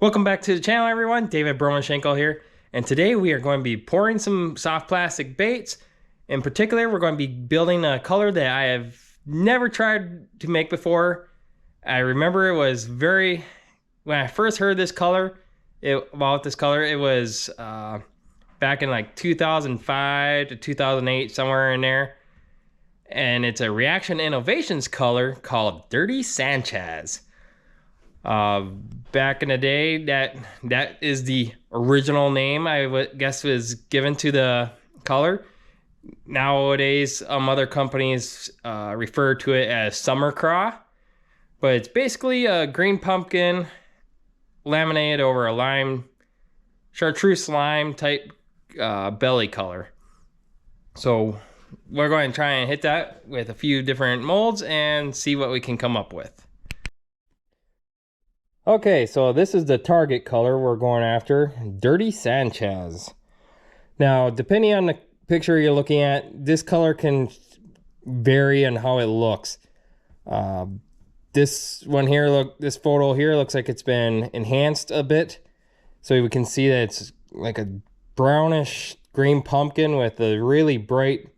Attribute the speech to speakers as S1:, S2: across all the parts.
S1: Welcome back to the channel, everyone. David Bromanshenko here, and today we are going to be pouring some soft plastic baits. In particular, we're going to be building a color that I have never tried to make before. I remember it was when I first heard about this color, it was back in like 2005 to 2008, somewhere in there. And it's a Reaction Innovations color called Dirty Sanchez. Back in the day, that is the original name I would guess was given to the color. Nowadays, other companies refer to it as summer craw, but it's basically a green pumpkin laminated over a lime, chartreuse lime type belly color. So we're going to try and hit that with a few different molds and see what we can come up with. Okay, so this is the target color we're going after, Dirty Sanchez. Now, depending on the picture you're looking at, this color can vary in how it looks. This photo here looks like it's been enhanced a bit. So we can see that it's like a brownish green pumpkin with a really bright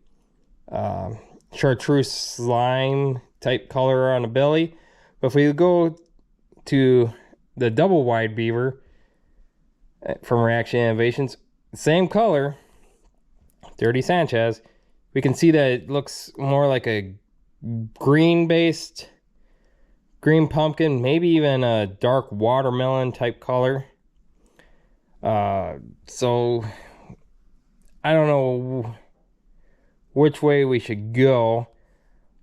S1: chartreuse lime type color on the belly. But if we go to the double wide beaver from Reaction Innovations, same color, Dirty Sanchez, we can see that it looks more like a green pumpkin, maybe even a dark watermelon type color. So I don't know which way we should go.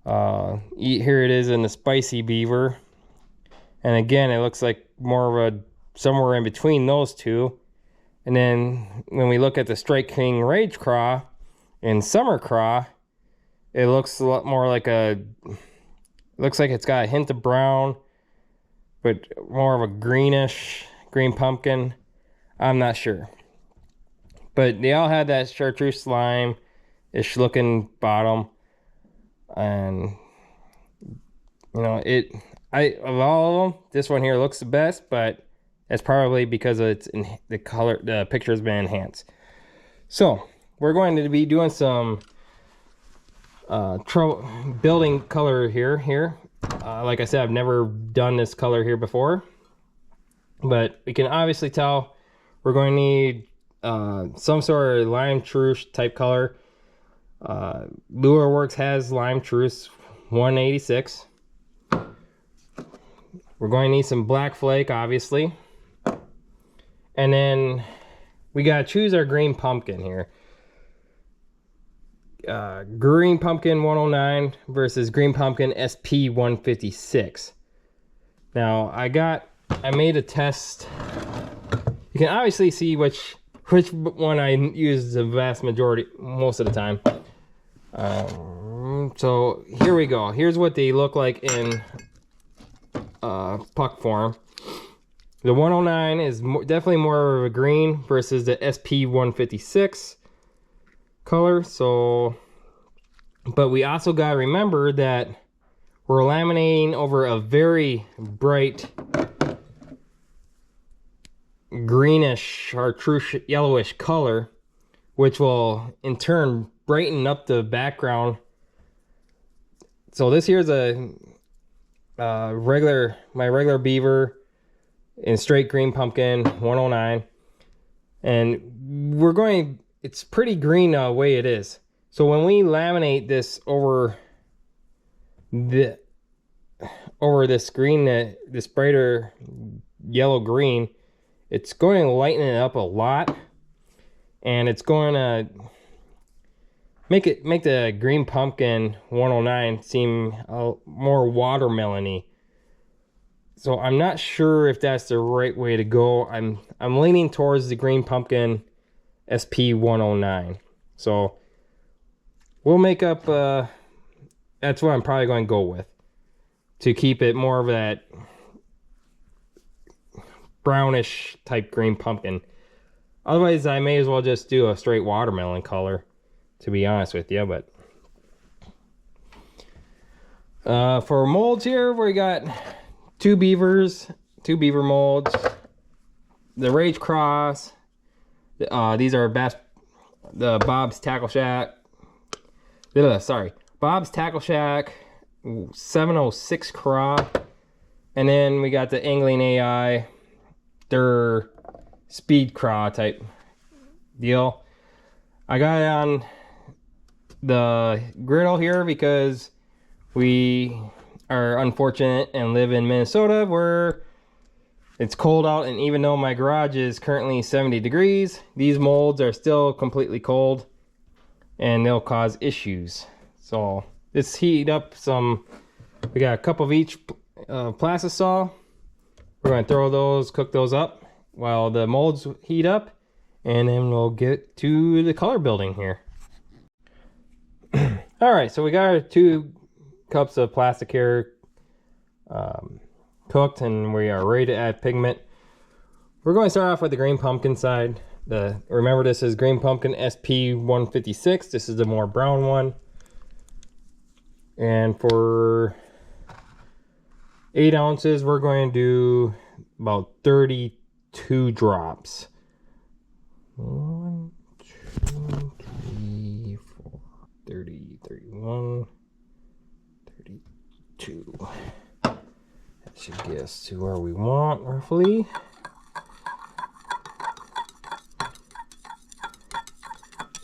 S1: Here it is in the spicy beaver. And again, it looks like more of a somewhere in between those two. And then when we look at the Strike King Rage Craw and Summer Craw, it looks a lot more like looks like it's got a hint of brown, but more of a green pumpkin. I'm not sure. But they all had that chartreuse lime-ish looking bottom. And you know, of all of them, this one here looks the best, but that's probably because it's in the color. The picture has been enhanced. So we're going to be doing some building color here. Like I said, I've never done this color here before, but we can obviously tell we're going to need some sort of lime truce type color. Lure Works has lime truce 186. We're going to need some black flake, obviously. And then we got to choose our green pumpkin here. Green pumpkin 109 versus green pumpkin SP 156. Now, I made a test. You can obviously see which one I use the vast majority, most of the time. So here we go. Here's what they look like in puck form. The 109 is definitely more of a green versus the SP 156 color. So, but we also got to remember that we're laminating over a very bright greenish chartreuse yellowish color, which will in turn brighten up the background. So this here's my regular beaver in straight green pumpkin 109, and it's pretty green the way it is. So when we laminate this over this green, this brighter yellow green, it's going to lighten it up a lot, and it's going to make the green pumpkin 109 seem more watermelony. So I'm not sure if that's the right way to go. I'm leaning towards the green pumpkin SP 109. So we'll make up. That's what I'm probably going to go with to keep it more of that brownish type green pumpkin. Otherwise, I may as well just do a straight watermelon color, to be honest with you. But for molds here, we got two beaver molds. the Rage Cross. These are the Bob's Tackle Shack. Sorry, Bob's Tackle Shack 706 craw. And then we got the Angling AI. They're speed craw type deal. I got it on the griddle here because we are unfortunate and live in Minnesota where it's cold out, and even though my garage is currently 70 degrees, these molds are still completely cold and they'll cause issues. So let's heat up some. We got a cup of each plastisol. We're going to throw those, cook those up while the molds heat up, and then we'll get to the color building here. All right, so we got our 2 cups of plastic here cooked, and we are ready to add pigment. We're going to start off with the green pumpkin side. Remember, this is green pumpkin SP 156. This is the more brown one. And for 8 ounces, we're going to do about 32 drops. 1, 2, 3, 4, 30, 31, 32. That should get us to where we want, roughly.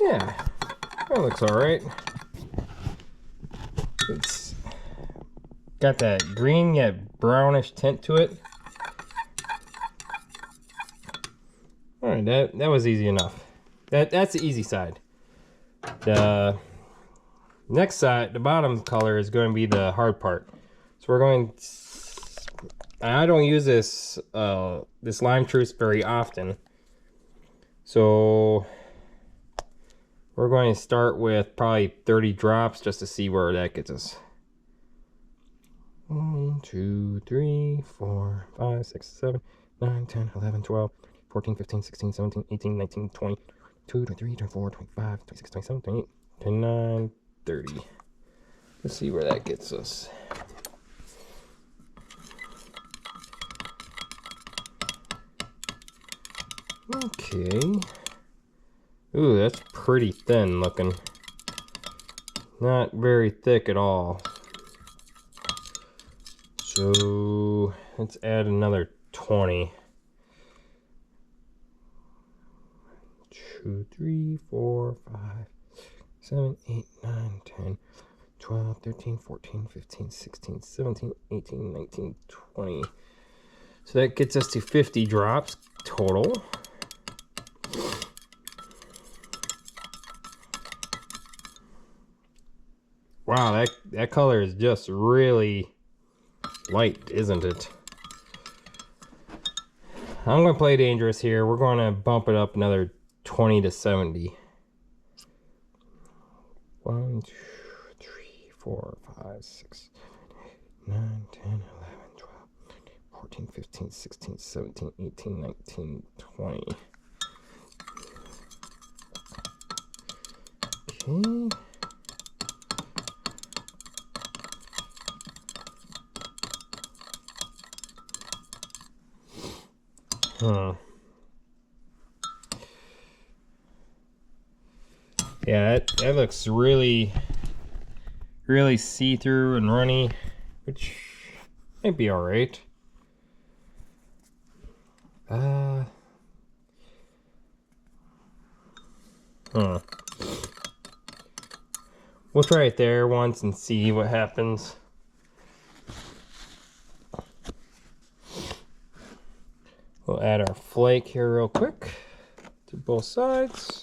S1: Yeah, that looks all right. It's got that green yet brownish tint to it. All right, that was easy enough. That's the easy side. The next side, the bottom color, is going to be the hard part. So we're going. I don't use this this lime truce very often, so we're going to start with probably 30 drops just to see where that gets us. 1, 2, 3, 4, 5, 6, 7, 9, 10, 11, 12, 14, 15, 16, 17, 18, 19, 20, 22, 23, 24, 25, 26, 27, 28, 29, 30. Let's see where that gets us. Okay. Ooh, that's pretty thin looking. Not very thick at all. So let's add another 20. 2, 3, 4, 5, 7, 8, 9, 10, 12, 13, 14, 15, 16, 17, 18, 19, 20. So that gets us to 50 drops total. Wow, that color is just really light, isn't it? I'm going to play dangerous here. We're going to bump it up another 20 to 70. 1, 2, 3, 4, 5, 6, 9, 10, 11, 12, 14, 15, 16, 17, 18, 19, 20. Okay. Yeah, that looks really see-through and runny, which might be all right. We'll try it there once and see what happens. We'll add our flake here real quick to both sides.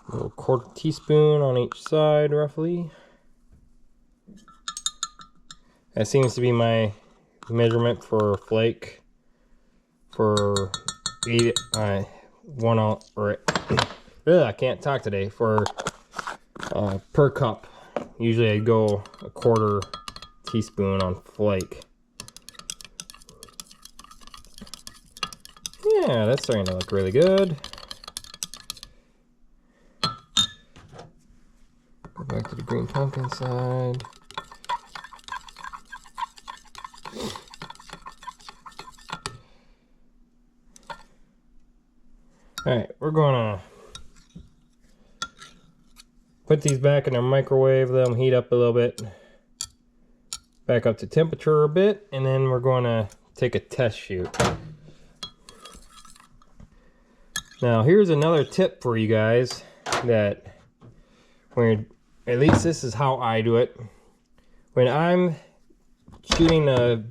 S1: A little 1/4 teaspoon on each side, roughly. That seems to be my measurement for flake. For 1 ounce, or I can't talk today. For per cup, usually I go 1/4 teaspoon on flake. Yeah, that's starting to look really good. Go back to the green pumpkin side. Alright, we're gonna put these back in our microwave, let them heat up a little bit, back up to temperature a bit, and then we're gonna take a test shoot. Now here's another tip for you guys, that when, at least this is how I do it, when I'm shooting or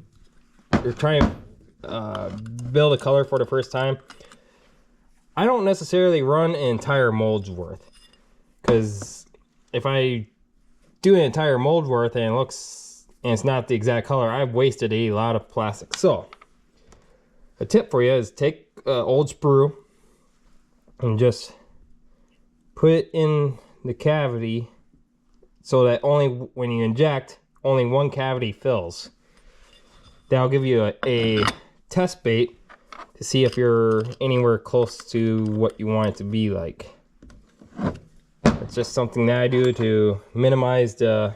S1: trying to build a color for the first time, I don't necessarily run an entire mold's worth, because if I do an entire mold's worth and it's not the exact color, I've wasted a lot of plastic. So a tip for you is take old sprue and just put it in the cavity so that only when you inject, only one cavity fills. That'll give you a test bait to see if you're anywhere close to what you want it to be like. It's just something that I do to minimize the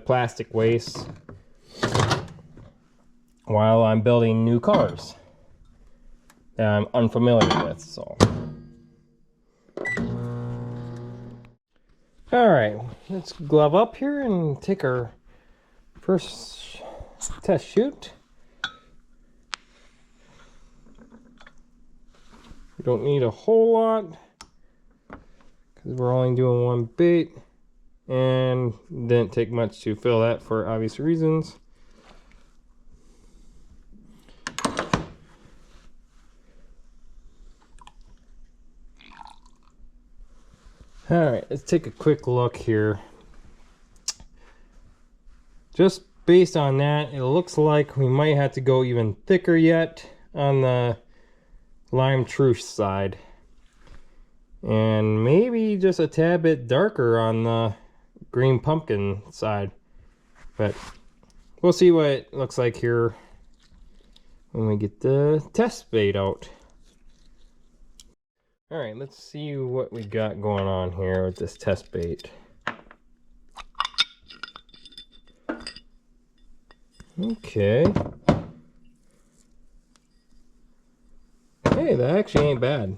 S1: plastic waste while I'm building new colors that I'm unfamiliar with. So, all right, let's glove up here and take our first test shoot. We don't need a whole lot because we're only doing one bait, and didn't take much to fill that for obvious reasons. All right, let's take a quick look here. Just based on that, it looks like we might have to go even thicker yet on the lime truce side, and maybe just a tad bit darker on the green pumpkin side, but we'll see what it looks like here when we get the test bait out. All right, let's see what we got going on here with this test bait. Okay. Hey, that actually ain't bad.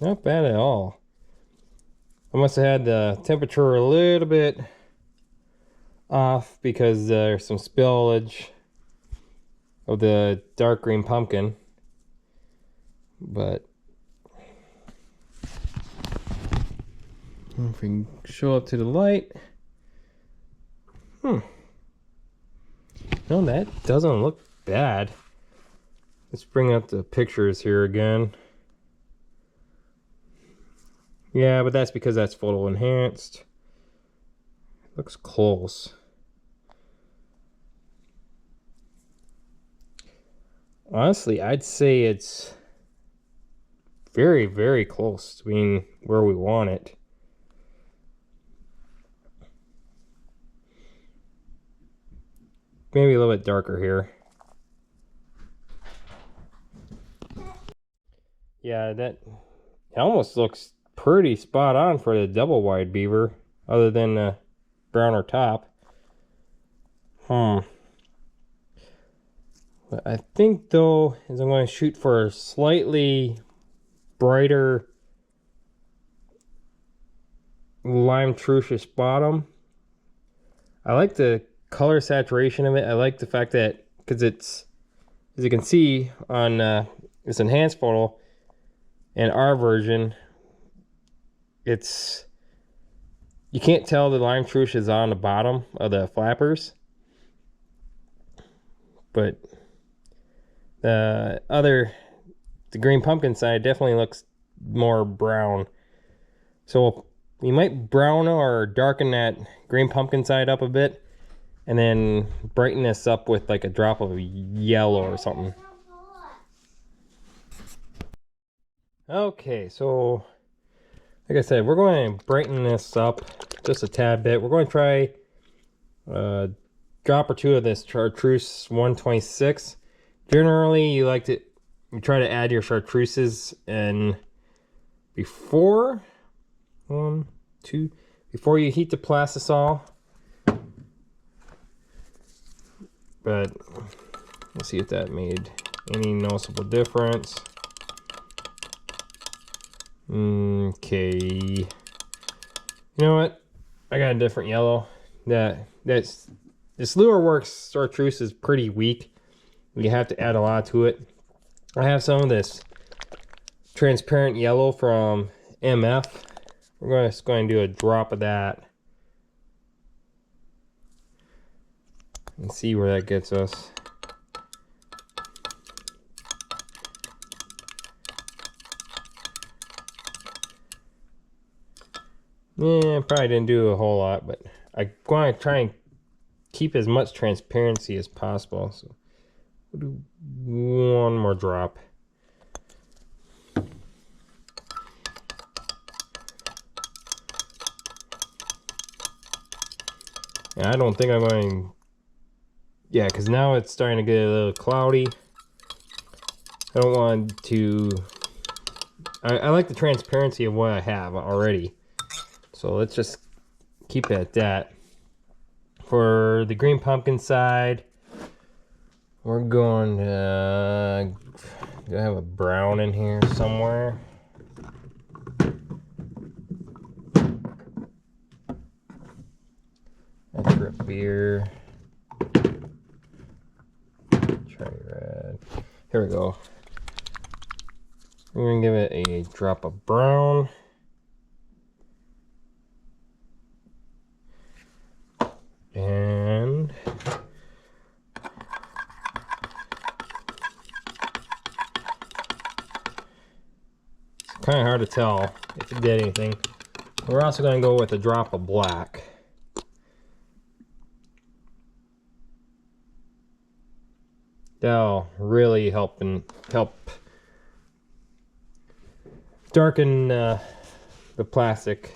S1: Not bad at all. I must have had the temperature a little bit off because there's some spillage of the dark green pumpkin. But if we can show up to the light. No, that doesn't look bad. Let's bring up the pictures here again. Yeah, but that's because that's photo enhanced. Looks close. Honestly, I'd say it's very, very close to being where we want it. Maybe a little bit darker here. Yeah, that almost looks pretty spot on for the double wide beaver, other than the browner top. But I think though, is I'm going to shoot for a slightly brighter lime trucious bottom. I like the color saturation of it. I like the fact that, because it's, as you can see on this enhanced photo and our version, it's, you can't tell the lime truce is on the bottom of the flappers, but the green pumpkin side definitely looks more brown. So you might brown or darken that green pumpkin side up a bit, and then brighten this up with like a drop of yellow or something. Okay, so like I said, we're going to brighten this up just a tad bit. We're going to try a drop or two of this chartreuse 126. Generally, you try to add your chartreuses in before you heat the plastisol. But let's see if that made Any noticeable difference? Okay. You know what? I got a different yellow. This Lure Works chartreuse is pretty weak. You have to add a lot to it. I have some of this transparent yellow from MF. We're just going to do a drop of that and see where that gets us. Yeah, probably didn't do a whole lot, but I want to try and keep as much transparency as possible. So we'll do one more drop. And I don't think I'm going... Yeah, because now it's starting to get a little cloudy. I don't want to... I like the transparency of what I have already. So let's just keep it at that. For the green pumpkin side, we're going to... Do I have a brown in here somewhere? That's root beer. Cherry red. Here we go. We're going to give it a drop of brown. And it's kind of hard to tell if it did anything. We're also going to go with a drop of black. That'll really help darken the plastic.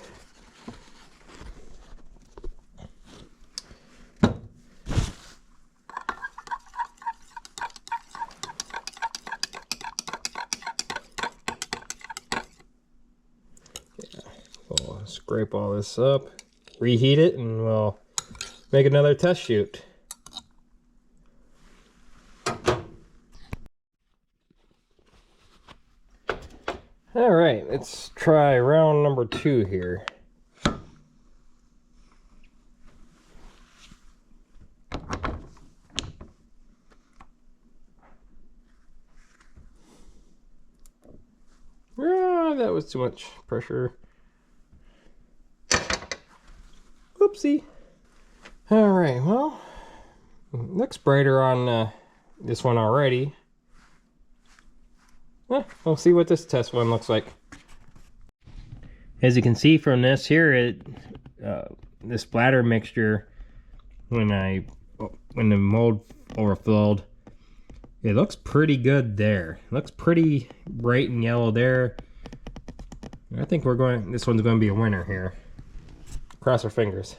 S1: We'll scrape all this up, reheat it, and we'll make another test shoot. All right, let's try round number 2 here. That was too much pressure. Oopsie. All right, well, looks brighter on this one already. We'll see what this test one looks like. As you can see from this here, this splatter mixture, when the mold overflowed, it looks pretty good there. It looks pretty bright and yellow there. I think this one's going to be a winner here. Cross our fingers.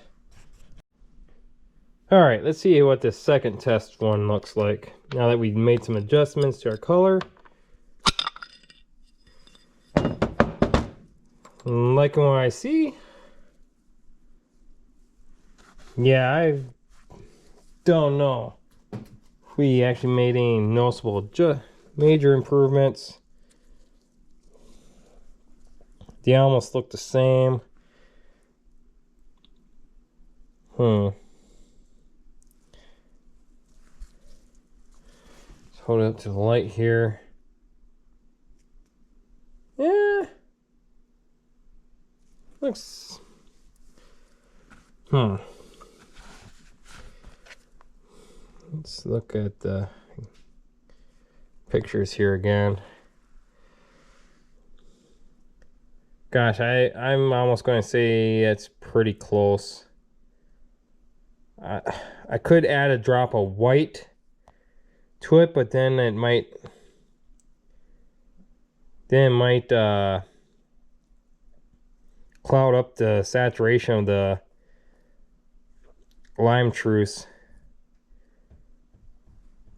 S1: All right, let's see what this second test one looks like. Now that we've made some adjustments to our color. Liking what I see. Yeah, I don't know if we actually made any noticeable major improvements. They almost look the same. Let's hold it up to the light here. Yeah. Looks... Let's look at the pictures here again. Gosh, I'm almost going to say it's pretty close. I could add a drop of white to it, but then it might cloud up the saturation of the lime truce.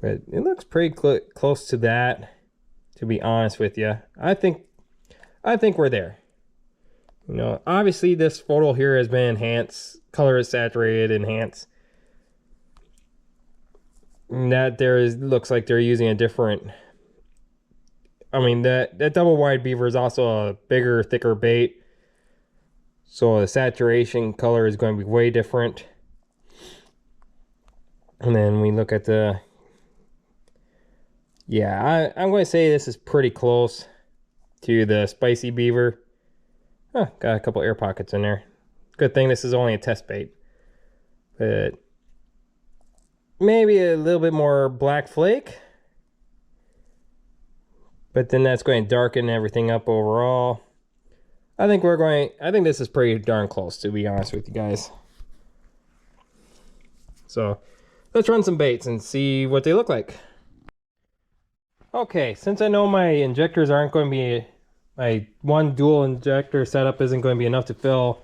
S1: But it looks pretty close to that, to be honest with you. I think we're there. You know, obviously this photo here has been enhanced, color is saturated, enhanced. And that looks like they're using a different I mean, that double wide beaver is also a bigger, thicker bait. So the saturation color is going to be way different. And then we look at the... Yeah, I'm going to say this is pretty close to the spicy beaver. Oh, got a couple air pockets in there. Good thing this is only a test bait. But maybe a little bit more black flake. But then that's going to darken everything up overall. I think this is pretty darn close, to be honest with you guys. So let's run some baits and see what they look like. Okay, since I know my injectors aren't going to be, my one dual injector setup isn't going to be enough to fill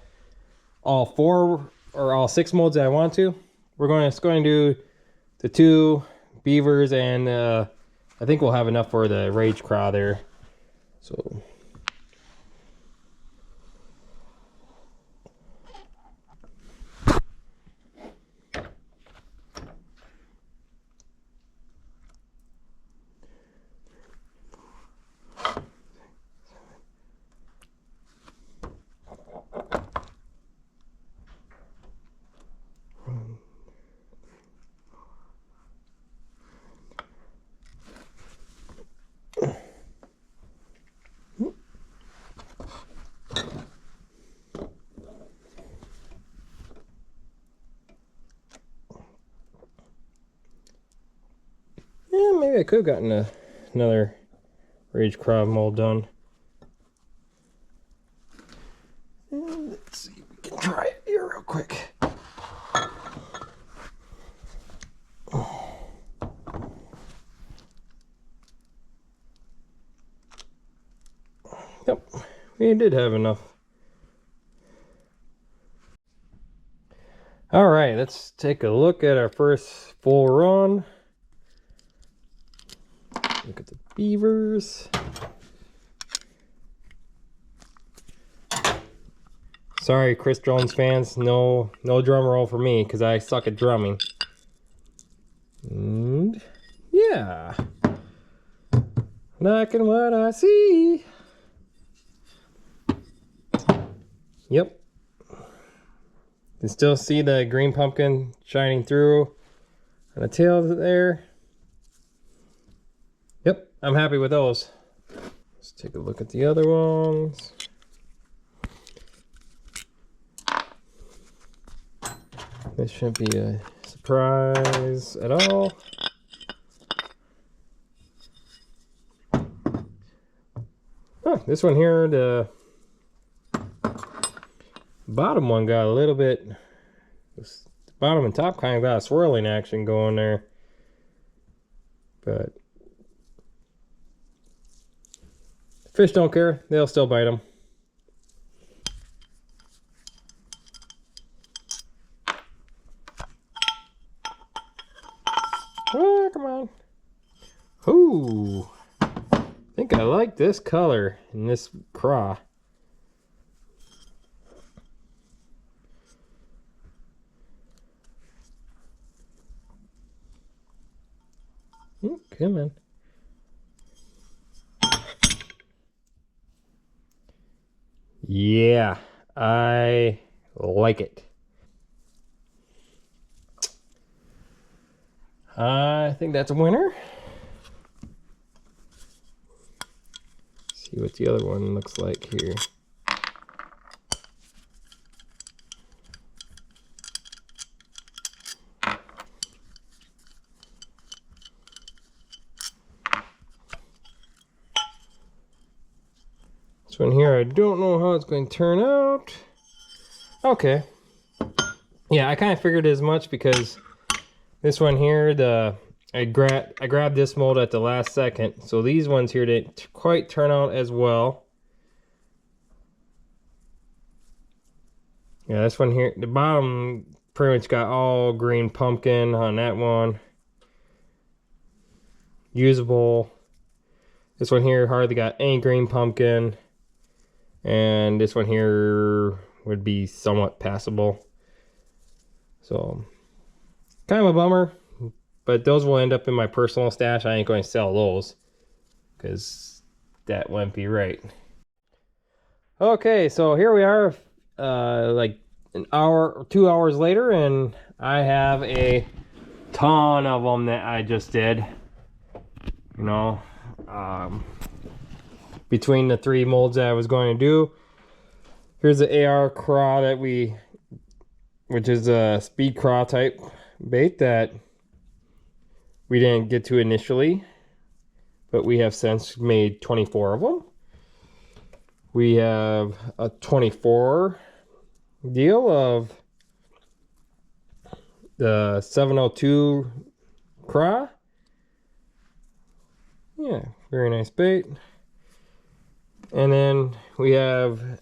S1: all 4 or all 6 molds that I want to, we're going to do the 2 beavers, and I think we'll have enough for the rage craw there. So yeah, maybe I could have gotten another rage craw mold done. And let's see if we can try it here real quick. Yep, we did have enough. All right, let's take a look at our first full run. Look at the beavers. Sorry, Chris Jones fans, no drum roll for me because I suck at drumming. And yeah, liking what I see. Yep. You can still see the green pumpkin shining through on the tail there. Yep, I'm happy with those. Let's take a look at the other ones. This shouldn't be a surprise at all. Oh, this one here, the bottom one got a little bit, the bottom and top kind of got a swirling action going there. But fish don't care, they'll still bite them. Oh, come on. Ooh, I think I like this color in this craw. Come on. Yeah, I like it. I think that's a winner. See what the other one looks like here. This one here, I don't know how it's going to turn out. Okay. Yeah, I kind of figured as much because this one here, I grabbed this mold at the last second, so these ones here didn't quite turn out as well. Yeah, this one here, the bottom pretty much got all green pumpkin on that one. Usable. This one here hardly got any green pumpkin. And this one here would be somewhat passable. So, kind of a bummer. But those will end up in my personal stash. I ain't going to sell those. Because that wimpy right. Okay, so here we are, like an hour or 2 hours later, and I have a ton of them that I just did. You know, between the 3 molds that I was going to do. Here's the AR craw that which is a speed craw type bait that we didn't get to initially, but we have since made 24 of them. We have a 24 deal of the 702 craw. Yeah, very nice bait. And then we have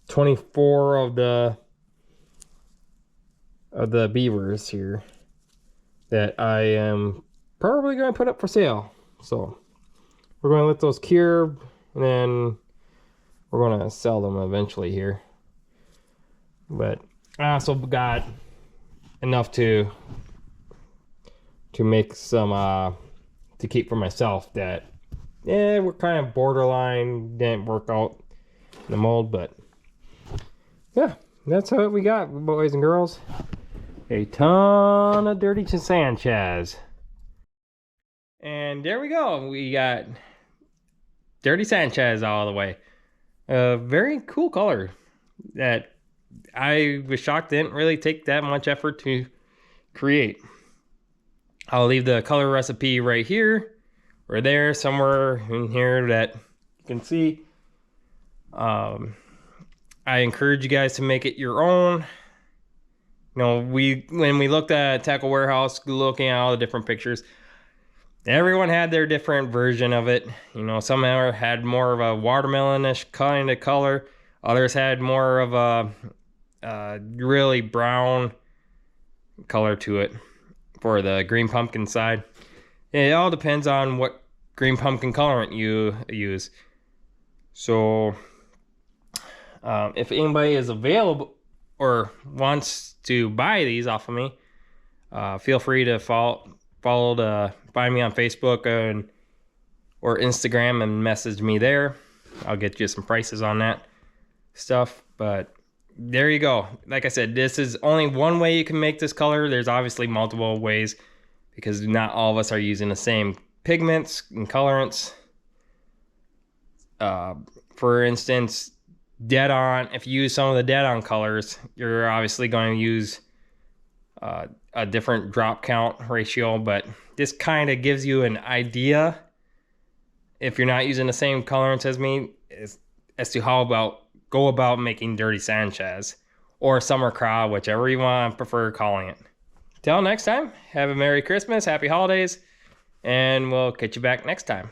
S1: 24 of the beavers here that I am probably going to put up for sale. So we're going to let those cure, and then we're going to sell them eventually here. But I also got enough to make some to keep for myself that we're kind of borderline, didn't work out in the mold, but yeah, that's what we got, boys and girls. A ton of Dirty Sanchez. And there we go. We got Dirty Sanchez all the way. A very cool color that I was shocked didn't really take that much effort to create. I'll leave the color recipe right here or there, somewhere in here that you can see. I encourage you guys to make it your own. You know, when we looked at Tackle Warehouse, looking at all the different pictures, everyone had their different version of it. You know, some had more of a watermelonish kind of color. Others had more of a really brown color to it for the green pumpkin side. It all depends on what green pumpkin colorant you use. So if anybody is available or wants to buy these off of me, feel free to find me on Facebook or Instagram and message me there. I'll get you some prices on that stuff. But there you go. Like I said, this is only one way you can make this color. There's obviously multiple ways because not all of us are using the same pigments and colorants. For instance, dead on, if you use some of the dead on colors, you're obviously going to use a different drop count ratio, but this kind of gives you an idea, if you're not using the same colorants as me, as to how go about making Dirty Sanchez or Summer Craw, whichever you prefer calling it. Till next time, have a Merry Christmas, Happy Holidays, and we'll catch you back next time.